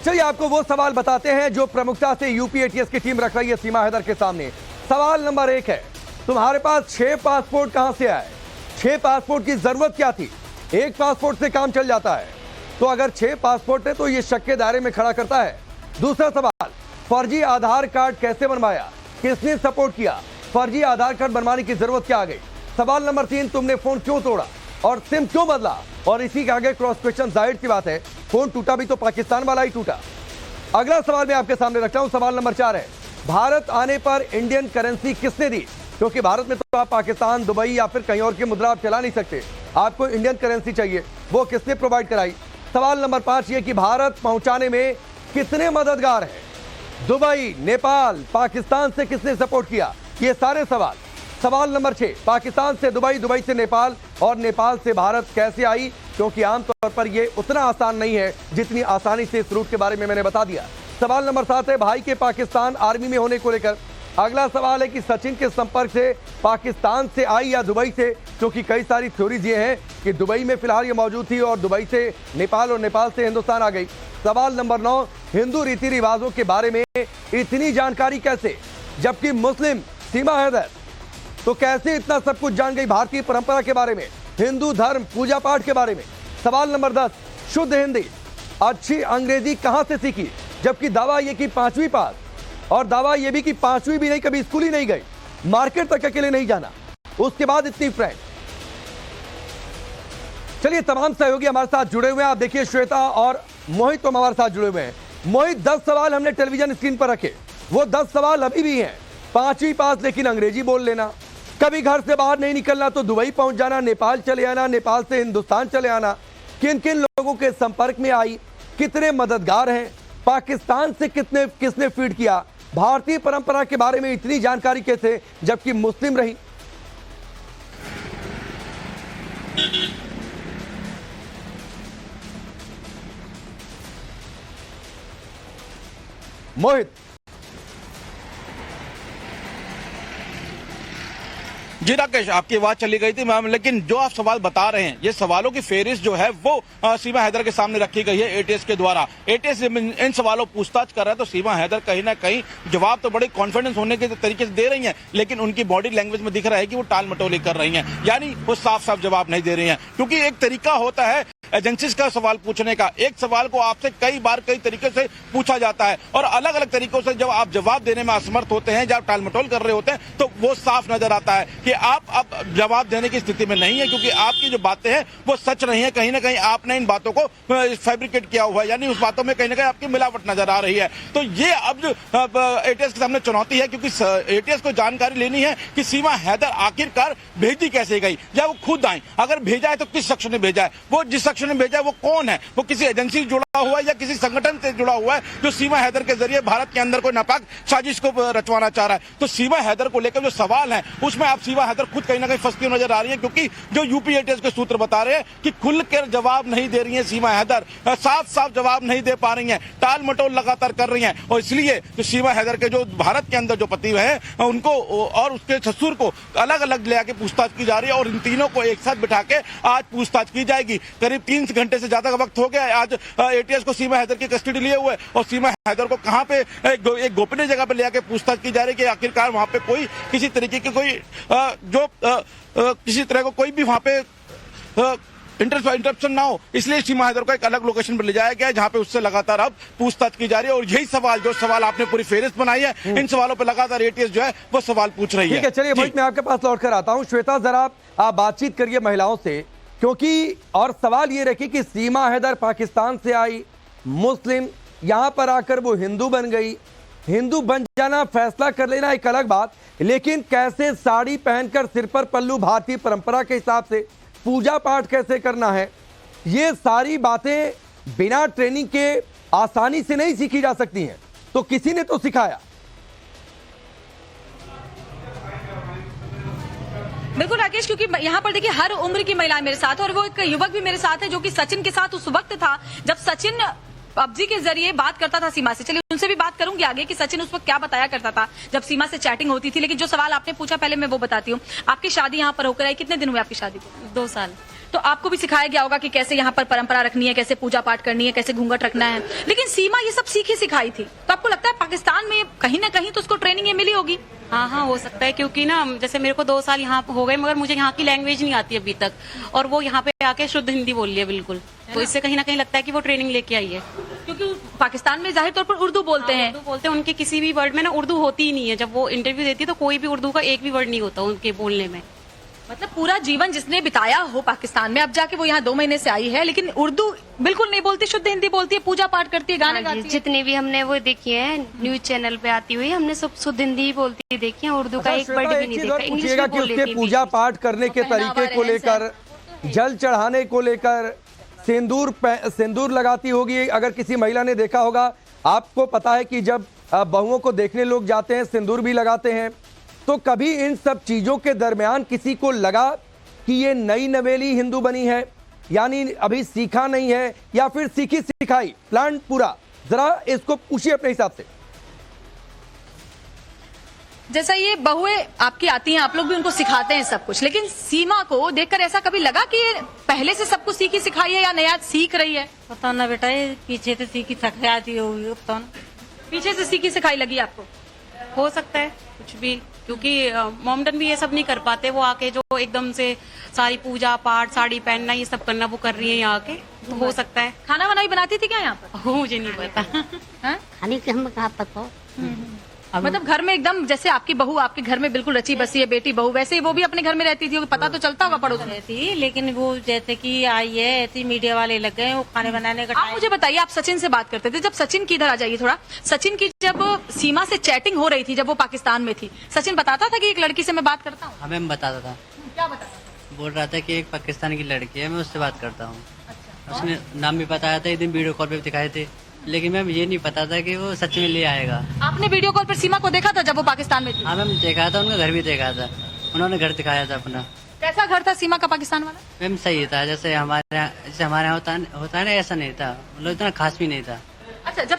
चलिए आपको वो सवाल बताते हैं जो प्रमुखता से यूपी एटीएस की टीम रख रही है सीमा हैदर के सामने। सवाल नंबर 1 है, तुम्हारे पास 6 पासपोर्ट कहां से आए? 6 पासपोर्ट की जरूरत क्या थी? एक पासपोर्ट से काम चल जाता है। तो अगर 6 पासपोर्ट है तो ये शक के दायरे में खड़ा करता है। दूसरा सवाल, फर्जी आधार कार्ड कैसे बनवाया? किसने सपोर्ट किया? फर्जी आधार कार्ड बनवाने की जरूरत क्या आ गई? सवाल नंबर 3, तुमने फोन क्यों तोड़ा और सिम क्यों बदला? और इसी के आगे क्रॉस क्वेश्चन, जाहिर सी बात है फोन टूटा भी तो पाकिस्तान वाला ही टूटा। अगला सवाल मैं आपके सामने रखता हूं, सवाल नंबर 4 है, भारत आने पर इंडियन करेंसी किसने दी? क्योंकि भारत में तो आप पाकिस्तान, दुबई या फिर कहीं और की मुद्रा आप चला नहीं सकते, आपको इंडियन करेंसी चाहिए, वो किसने प्रोवाइड कराई? सवाल नंबर 5 ये कि भारत पहुंचाने में कितने मददगार हैं? दुबई, नेपाल, पाकिस्तान से किसने सपोर्ट किया? ये सारे सवाल। सवाल नंबर 6, पाकिस्तान से दुबई, दुबई से नेपाल और नेपाल से भारत कैसे आई? क्योंकि आमतौर पर यह उतना आसान नहीं है जितनी आसानी से इस रूट के बारे में मैंने बता दिया। सवाल नंबर 7 है, भाई के पाकिस्तान आर्मी में होने को लेकर। अगला सवाल है कि सचिन के संपर्क से पाकिस्तान से आई या दुबई से? क्योंकि कई सारी थ्योरीज ये हैं कि दुबई में फिलहाल ये मौजूद थी और दुबई से नेपाल और नेपाल से हिंदुस्तान आ गई। सवाल नंबर 9, हिंदू रीति रिवाजों के बारे में इतनी जानकारी कैसे, जबकि मुस्लिम सीमा हैदर तो कैसे इतना सब कुछ जान गई भारतीय परंपरा के बारे में, हिंदू धर्म, पूजा पाठ के बारे में? सवाल नंबर 10, शुद्ध हिंदी, अच्छी अंग्रेजी कहां से सीखी? जबकि दावा यह कि 5वीं पास, और दावा यह भी कि 5वीं भी नहीं, कभी स्कूल ही नहीं गई, मार्केट तक अकेले नहीं जाना, उसके बाद इतनी फ्रेंड। चलिए तमाम सहयोगी हमारे साथ जुड़े हुए हैं। आप देखिए श्वेता और मोहित तो हमारे साथ जुड़े हुए हैं। मोहित, 10 सवाल हमने टेलीविजन स्क्रीन पर रखे, वो 10 सवाल अभी भी हैं। 5वीं पास लेकिन अंग्रेजी बोल लेना, कभी घर से बाहर नहीं निकलना तो दुबई पहुंच जाना, नेपाल चले आना, नेपाल से हिंदुस्तान चले आना, किन किन लोगों के संपर्क में आई, कितने मददगार हैं, पाकिस्तान से किसने फीड किया, भारतीय परंपरा के बारे में इतनी जानकारी कैसे जबकि मुस्लिम रही? मोहित। जी राकेश, आपकी आवाज चली गई थी मैम, लेकिन जो आप सवाल बता रहे हैं ये सवालों की फेहरिस्त जो है वो सीमा हैदर के सामने रखी गई है एटीएस के द्वारा। एटीएस इन सवालों पूछताछ कर रहा है तो सीमा हैदर कहीं ना कहीं जवाब तो बड़े कॉन्फिडेंस होने के तरीके से दे रही हैं, लेकिन उनकी बॉडी लैंग्वेज में दिख रहा है कि वो टाल मटोली कर रही हैं, यानी वो साफ साफ जवाब नहीं दे रही हैं। क्योंकि एक तरीका होता है एजेंसीज का सवाल पूछने का, एक सवाल को आपसे कई बार कई तरीके से पूछा जाता है और अलग अलग तरीकों से जब आप जवाब देने में असमर्थ होते हैं, जब टाल मटोल कर रहे होते हैं, तो वो साफ नजर आता है कि आप अब जवाब देने की स्थिति में नहीं है, क्योंकि आपकी जो बातें हैं वो सच नहीं है। कहीं ना कहीं आपने इन बातों को फैब्रिकेट किया हुआ है, यानी उस बातों में कहीं ना कहीं आपकी मिलावट नजर आ रही है। तो ये अब एटीएस के सामने चुनौती है, क्योंकि एटीएस को जानकारी लेनी है कि सीमा हैदर आखिरकार भेजी कैसे गई, या वो खुद आई, अगर भेजा है तो किस शख्स ने भेजा है, वो जिस शख्स ने भेजा है वो कौन है, वो किसी एजेंसी से जुड़ा हुआ है या किसी संगठन से जुड़ा हुआ है जो सीमा हैदर के जरिए भारत के अंदर कोई नापाक साजिश को रचवाना चाह रहा है। तो सीमा हैदर को लेकर जो सवाल है उसमें आप सीमा हैदर खुद कहीं ना कहीं फंसती हुई नजर आ रही है, क्योंकि जो यूपी एटीएस के सूत्र बता रहे हैं कि खुलकर जवाब नहीं दे रही है सीमा हैदर, साफ साफ जवाब नहीं दे पा रही है, टाल मटोल लगातार कर रही है। और इसलिए जो सीमा हैदर के जो भारत के अंदर जो पति है उनको और उसके ससुर को अलग अलग ले आके पूछताछ की जा रही है, और इन तीनों को एक साथ बिठा के आज पूछताछ की जाएगी। करीब 3 घंटे से ज्यादा का वक्त हो गया आज एटीएस को सीमा हैदर की कस्टडी लिए हुए, और सीमा हैदर को कहां पे एक गोपनीय जगह पे ले आके पूछताछ की जा रही है कि आखिरकार वहां पे कोई किसी तरीके की कोई किसी तरह को कोई भी वहां पे इंटरप्शन ना हो, इसलिए सीमा हैदर को एक अलग लोकेशन पर ले जाया गया है जहां पे उससे लगातार अब पूछताछ की जा रही है। और यही सवाल जो सवाल आपने पूरी फेहरिस्त बनाई है, इन सवालों पर लगातार एटीएस जो है वो सवाल पूछ रही है। ठीक है, चलिए मोहित मैं आपके पास लौट कर आता हूं। श्वेता जरा आप बातचीत करिए महिलाओं से, क्योंकि और सवाल ये रखिए कि सीमा हैदर पाकिस्तान से आई, मुस्लिम, यहां पर आकर वो हिंदू बन गई। हिंदू बन जाना, फैसला कर लेना एक अलग बात, लेकिन कैसे साड़ी पहनकर सिर पर पल्लू भारतीय परंपरा के हिसाब से पूजा पाठ कैसे करना है, ये सारी बातें बिना ट्रेनिंग के आसानी से नहीं सीखी जा सकती हैं, तो किसी ने तो सिखाया। बिल्कुल राकेश, क्योंकि यहाँ पर देखिए हर उम्र की महिलाएं मेरे साथ है, और वो एक युवक भी मेरे साथ है जो कि सचिन के साथ उस वक्त था जब सचिन पबजी के जरिए बात करता था सीमा से। चलिए उनसे भी बात करूंगी आगे कि सचिन उस वक्त क्या बताया करता था जब सीमा से चैटिंग होती थी। लेकिन जो सवाल आपने पूछा पहले मैं वो बताती हूँ। आपकी शादी यहाँ पर होकर आई, कितने दिन हुए आपकी शादी को? 2 साल। तो आपको भी सिखाया गया होगा कि कैसे यहाँ पर परंपरा रखनी है, कैसे पूजा पाठ करनी है, कैसे घूंघट रखना है। लेकिन सीमा ये सब सीखी सिखाई थी, तो आपको लगता है पाकिस्तान में कहीं ना कहीं तो उसको ट्रेनिंग ये मिली होगी? हाँ हाँ, हो सकता है, क्योंकि ना जैसे मेरे को 2 साल यहाँ हो गए, मगर मुझे यहाँ की लैंग्वेज नहीं आती अभी तक, और वो यहाँ पे आके शुद्ध हिंदी बोल रही है बिल्कुल, तो इससे कहीं ना कहीं लगता है कि वो ट्रेनिंग लेके आई है। क्योंकि पाकिस्तान में जाहिर तौर पर उर्दू बोलते हैं। उर्दू बोलते हैं, उनके किसी भी वर्ड में ना उर्दू होती ही नहीं है। जब वो इंटरव्यू देती है तो कोई भी उर्दू का एक भी वर्ड नहीं होता उनके बोलने में। मतलब पूरा जीवन जिसने बिताया हो पाकिस्तान में, अब जाके वो यहाँ 2 महीने से आई है, लेकिन उर्दू बिल्कुल नहीं बोलती, शुद्ध हिंदी बोलती है, पूजा पाठ करती है, गाने गाती है। जितनी भी हमने वो देखी है न्यूज चैनल पे आती हुई, हमने सब शुद्ध हिंदी ही बोलती देखी है, उर्दू का एक वर्ड भी नहीं देखा। इंग्लिश पूछिएगा में कि बोल उसके लेती पूजा थी। पाठ करने के तरीके को लेकर, जल चढ़ाने को लेकर, सिंदूर लगाती होगी। अगर किसी महिला ने देखा होगा, आपको पता है कि जब बहुओं को देखने लोग जाते हैं सिंदूर भी लगाते हैं, तो कभी इन सब चीजों के दरमियान किसी को लगा कि ये नई नवेली हिंदू बनी है, यानी अभी सीखा नहीं है, या फिर सीखी सिखाई प्लान पूरा? जरा इसको पूछिए अपने हिसाब से। जैसा ये बहुएं आपकी आती हैं, आप लोग भी उनको सिखाते हैं सब कुछ, लेकिन सीमा को देखकर ऐसा कभी लगा कि ये पहले से सब कुछ सीखी सिखाई है या नया सीख रही है? पता ना बेटा, ये पीछे से सीखी सिखाई होगी, पता ना। पीछे से सीखी सिखाई लगी आपको? हो सकता है कुछ भी, क्योंकि मोमडन भी ये सब नहीं कर पाते। वो आके जो एकदम से सारी पूजा पाठ, साड़ी पहनना, ये सब करना वो कर रही है यहाँ आके, तो हो सकता है। खाना वाना भी बनाती थी क्या यहाँ पर? मुझे नहीं पता। हाँ? खाने के हमें कहाँ पता हो। मतलब घर में एकदम जैसे आपकी बहू आपके घर में बिल्कुल रची बसी है, बेटी बहू, वैसे ही वो भी अपने घर में रहती थी, पता तो चलता होगा पड़ोस में। रहती, लेकिन वो जैसे कि आई है ऐसी मीडिया वाले लग गए वो खाने बनाने का। आप मुझे बताइए, आप सचिन से बात करते थे, जब सचिन की इधर आ जाइए थोड़ा, सचिन की जब सीमा से चैटिंग हो रही थी, जब वो पाकिस्तान में थी, सचिन बताता था कि एक लड़की से मैं बात करता हूँ? हमें बताता था, क्या बताता? बोल रहा था कि एक पाकिस्तान की लड़की है, मैं उससे बात करता हूँ। उसने नाम भी बताया था, एक दिन वीडियो कॉल पे भी दिखाए थे, लेकिन मैम ये नहीं पता था कि वो सच में ले आएगा। आपने वीडियो कॉल पर सीमा को देखा था जब वो पाकिस्तान में थी? हाँ मैम, देखा था, उनका घर भी देखा था, उन्होंने घर दिखाया था अपना। कैसा घर था सीमा का पाकिस्तान वाला? मैम सही था, जैसे हमारे यहाँ होता है ना, ऐसा नहीं था, मतलब इतना खास भी नहीं था। अच्छा, जब